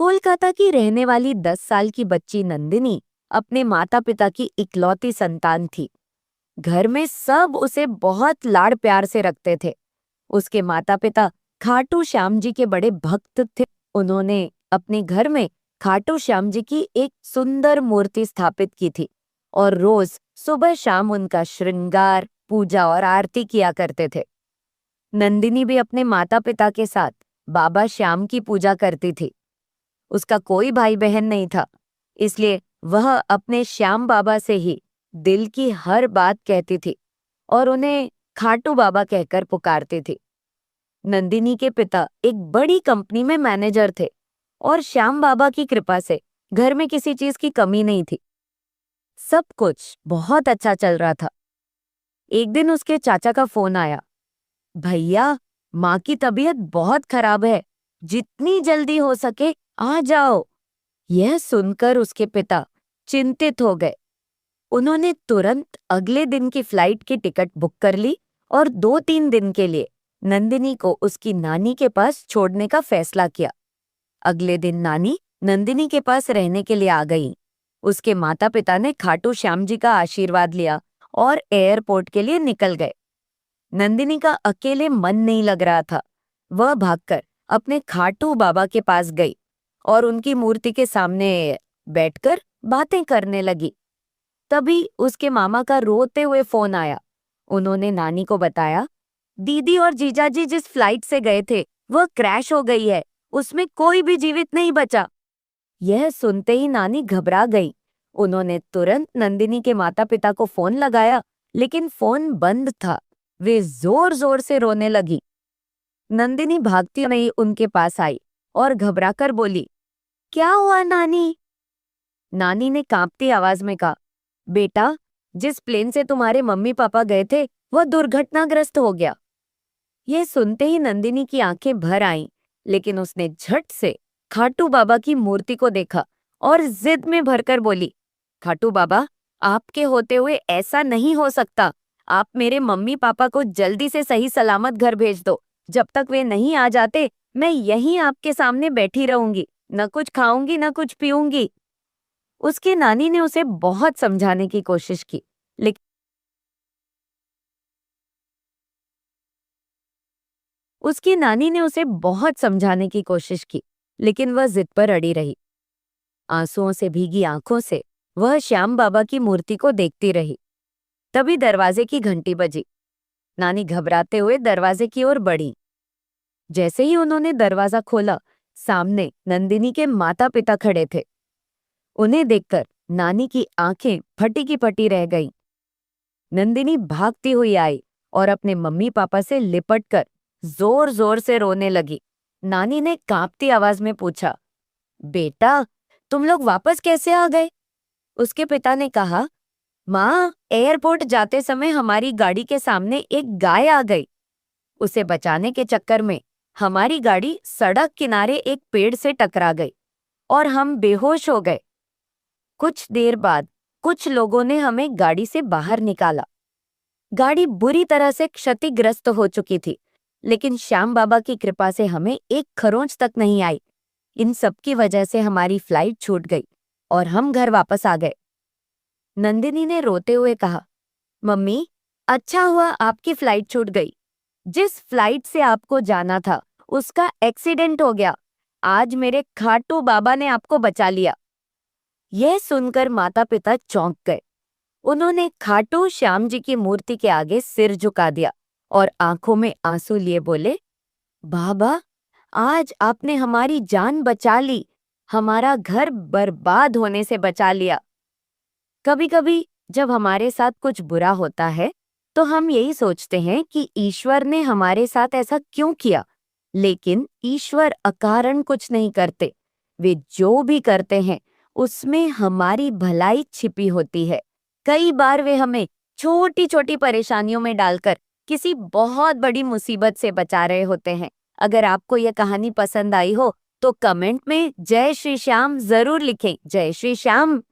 कोलकाता की रहने वाली 10 साल की बच्ची नंदिनी अपने माता पिता की इकलौती संतान थी। घर में सब उसे बहुत लाड़ प्यार से रखते थे। उसके माता पिता खाटू श्याम जी के बड़े भक्त थे। उन्होंने अपने घर में खाटू श्याम जी की एक सुंदर मूर्ति स्थापित की थी और रोज सुबह शाम उनका श्रृंगार, पूजा और आरती किया करते थे। नंदिनी भी अपने माता पिता के साथ बाबा श्याम की पूजा करती थी। उसका कोई भाई बहन नहीं था, इसलिए वह अपने श्याम बाबा से ही दिल की हर बात कहती थी और उन्हें खाटू बाबा कहकर पुकारती थी। नंदिनी के पिता एक बड़ी कंपनी में मैनेजर थे और श्याम बाबा की कृपा से घर में किसी चीज की कमी नहीं थी। सब कुछ बहुत अच्छा चल रहा था। एक दिन उसके चाचा का फोन आया। भैया, माँ की तबीयत बहुत खराब है, जितनी जल्दी हो सके आ जाओ। यह सुनकर उसके पिता चिंतित हो गए। उन्होंने तुरंत अगले दिन की फ्लाइट की टिकट बुक कर ली और 2-3 दिन के लिए नंदिनी को उसकी नानी के पास छोड़ने का फैसला किया। अगले दिन नानी नंदिनी के पास रहने के लिए आ गई। उसके माता पिता ने खाटू श्याम जी का आशीर्वाद लिया और एयरपोर्ट के लिए निकल गए। नंदिनी का अकेले मन नहीं लग रहा था। वह भागकर अपने खाटू बाबा के पास गई और उनकी मूर्ति के सामने बैठकर बातें करने लगी। तभी उसके मामा का रोते हुए फोन आया। उन्होंने नानी को बताया, दीदी और जीजाजी जिस फ्लाइट से गए थे वह क्रैश हो गई है, उसमें कोई भी जीवित नहीं बचा। यह सुनते ही नानी घबरा गई। उन्होंने तुरंत नंदिनी के माता पिता को फोन लगाया, लेकिन फोन बंद था। वे जोर जोर से रोने लगी। नंदिनी भागती हुई उनके पास आई और घबराकर बोली, क्या हुआ नानी? नानी ने कांपती आवाज में कहा, बेटा, जिस प्लेन से तुम्हारे मम्मी पापा गए थे वह दुर्घटनाग्रस्त हो गया। यह सुनते ही नंदिनी की आंखें भर आईं, लेकिन उसने झट से खाटू बाबा की मूर्ति को देखा और जिद में भरकर बोली, खाटू बाबा, आपके होते हुए ऐसा नहीं हो सकता। आप मेरे मम्मी पापा को जल्दी से सही सलामत घर भेज दो। जब तक वे नहीं आ जाते मैं यहीं आपके सामने बैठी रहूंगी, न कुछ खाऊंगी न कुछ पीऊंगी। उसकी नानी ने उसे बहुत समझाने की कोशिश की, लेकिन वह जिद पर अड़ी रही। आंसुओं से भीगी आंखों से वह श्याम बाबा की मूर्ति को देखती रही। तभी दरवाजे की घंटी बजी। नानी घबराते हुए दरवाजे की ओर बढ़ी। जैसे ही उन्होंने दरवाजा खोला, सामने नंदिनी के माता पिता खड़े थे। उन्हें देखकर नानी की आंखें फटी की फटी रह गईं। नंदिनी भागती हुई आई और अपने मम्मी पापा से लिपटकर जोर जोर से रोने लगी। नानी ने कांपती आवाज में पूछा, बेटा, तुम लोग वापस कैसे आ गए? उसके पिता ने कहा, माँ, एयरपोर्ट जाते समय हमारी गाड़ी के सामने एक गाय आ गई। उसे बचाने के चक्कर में हमारी गाड़ी सड़क किनारे एक पेड़ से टकरा गई और हम बेहोश हो गए। कुछ देर बाद कुछ लोगों ने हमें गाड़ी से बाहर निकाला। गाड़ी बुरी तरह से क्षतिग्रस्त हो चुकी थी, लेकिन श्याम बाबा की कृपा से हमें एक खरोंच तक नहीं आई। इन सब की वजह से हमारी फ्लाइट छूट गई और हम घर वापस आ गए। नंदिनी ने रोते हुए कहा, मम्मी, अच्छा हुआ आपकी फ्लाइट छूट गई। जिस फ्लाइट से आपको जाना था उसका एक्सीडेंट हो गया। आज मेरे खाटू बाबा ने आपको बचा लिया। यह सुनकर माता पिता चौंक गए। उन्होंने खाटू श्याम जी की मूर्ति के आगे सिर झुका दिया और आंखों में आंसू लिए बोले, बाबा, आज आपने हमारी जान बचा ली, हमारा घर बर्बाद होने से बचा लिया। कभी कभी जब हमारे साथ कुछ बुरा होता है तो हम यही सोचते हैं कि ईश्वर ने हमारे साथ ऐसा क्यों किया, लेकिन ईश्वर अकारण कुछ नहीं करते। वे जो भी करते हैं उसमें हमारी भलाई छिपी होती है। कई बार वे हमें छोटी छोटी परेशानियों में डालकर किसी बहुत बड़ी मुसीबत से बचा रहे होते हैं। अगर आपको यह कहानी पसंद आई हो तो कमेंट में जय श्री श्याम जरूर लिखें। जय श्री श्याम।